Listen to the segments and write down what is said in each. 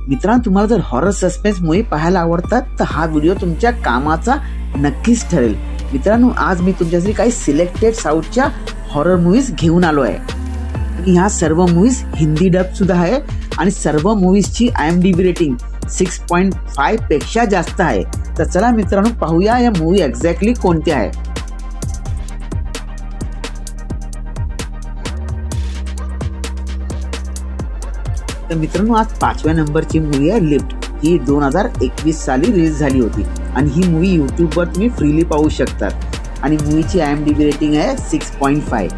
मित्रांनो, तुम्हाला जर हॉरर सस्पेन्स मूवी पाहायला आवडतात तर हा व्हिडिओ तुमच्या कामाचा नक्कीच ठरेल। मित्रांनो, आज मी तुमच्यासाठी काही सिलेक्टेड साऊथच्या हॉरर मूवीज घेऊन आलो आहे। ह्या सर्व मूवीज हिंदी डब सुद्धा आहे आणि सर्व मूवीजची IMDb रेटिंग 6.5 पेक्षा जास्त आहे। तर चला मित्रांनो, पाहूया या मूवी एक्झॅक्टली कोणत्या आहे। तर मित्रांनो, आज 5व्या नंबरची मूवी आहे लिफ्ट। ही 2021 साली रिलीज झाली होती आणि ही मूवी यूट्यूबवर तुम्ही फ्रीली पाहू शकतात आणि मूवीची IMDb रेटिंग आहे 6.5।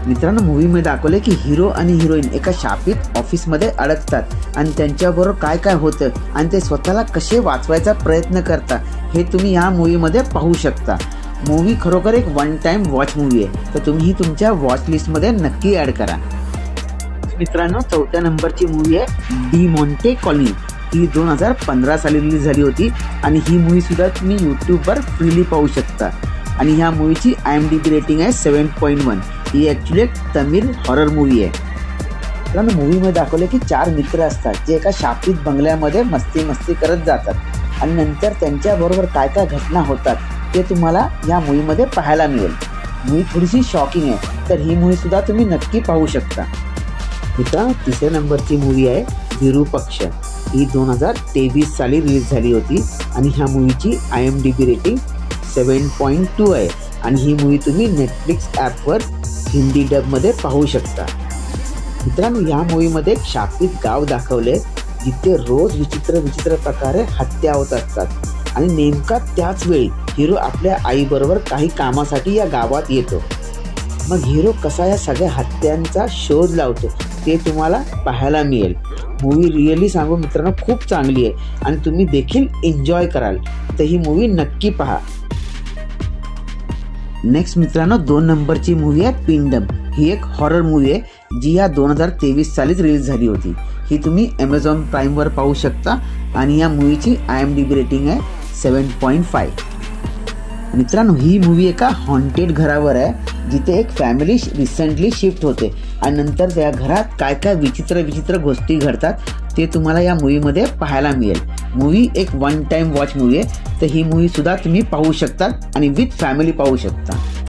मित्रांनो, मूवीमध्ये दाखवले की हिरो आणि हिरोईन एका शापित ऑफिसमध्ये अडकतात आणि त्यांच्याबरोबर काय काय होतं आणि ते स्वतःला कसे वाचवायचा प्रयत्न करतात हे तुम्ही या मूवीमध्ये पाहू शकता। मूवी खरोखर एक वन टाइम वॉच मूवी आहे, तर तुम्ही ही तुमच्या वॉच लिस्टमध्ये नक्की ॲड करा। मित्रांनो, 4थ्या नंबरची मूवी आहे डी मॉन्टे कॉलनी। ही 2015 साली रिलीज झाली होती आणि ही मूवी सुद्धा तुम्ही यूट्यूबवर फ्रीली पाहू शकता आणि ह्या मूवीची IMDb रेटिंग आहे 7.1। ही ॲक्च्युली एक तमिळ हॉरर मूवी आहे। मित्रांनो, मूवीमध्ये दाखवले की 4 मित्र असतात जे एका शापित बंगल्यामध्ये मस्ती करत जातात आणि नंतर त्यांच्याबरोबर काय काय घटना होतात ते तुम्हाला या मूवीमध्ये पाहायला मिळेल। मूवी थोडीशी शॉकिंग आहे, तर ही मूवी सुद्धा तुम्ही नक्की पाहू शकता। मित्रांनो, 3ऱ्या नंबरची मूवी आहे विरूपक्ष। ही 2023 साली रिलीज झाली होती आणि ह्या मूवीची IMDb रेटिंग 7.2 आहे आणि ही मूवी तुम्ही नेटफ्लिक्स ॲपवर हिंदी डबमध्ये पाहू शकता। मित्रांनो, या मूवीमध्ये एक शापित गाव दाखवले जिथे रोज विचित्र प्रकारे हत्या होत असतात आणि नेमका त्याच वेळी हिरो आपल्या आईबरोबर काही कामासाठी या गावात येतो। मग हिरो कसा या सगळ्या हत्यांचा शोध लावतो ते तुम्हाला पाहायला मिळेल। मूवी रिअली सांगू मित्रांनो, खूप चांगली आहे आणि तुम्ही देखील एन्जॉय कराल, तर ही मूवी नक्की पहा। नेक्स्ट मित्रांनो, 2 नंबरची मूवी आहे पिंडम। ही एक हॉरर मूवी आहे जी या 2023 सालीच रिलीज झाली होती। ही तुम्ही Amazon प्राईमवर पाहू शकता आणि या मूवीची IMDb रेटिंग आहे 7.5। मित्रांनो, ही मूवी एका हॉन्टेड घरावर आहे जिथे एक फॅमिली रिसेंटली शिफ्ट होते आणि नंतर त्या घरात काय काय विचित्र गोष्टी घडतात ते तुम्हाला या मूवीमध्ये पाहायला मिळेल। मूवी एक वन टाइम वॉच मूवी आहे, तर ही मूवी सुद्धा तुम्ही पाहू शकता आणि विथ फॅमिली पाहू शकता।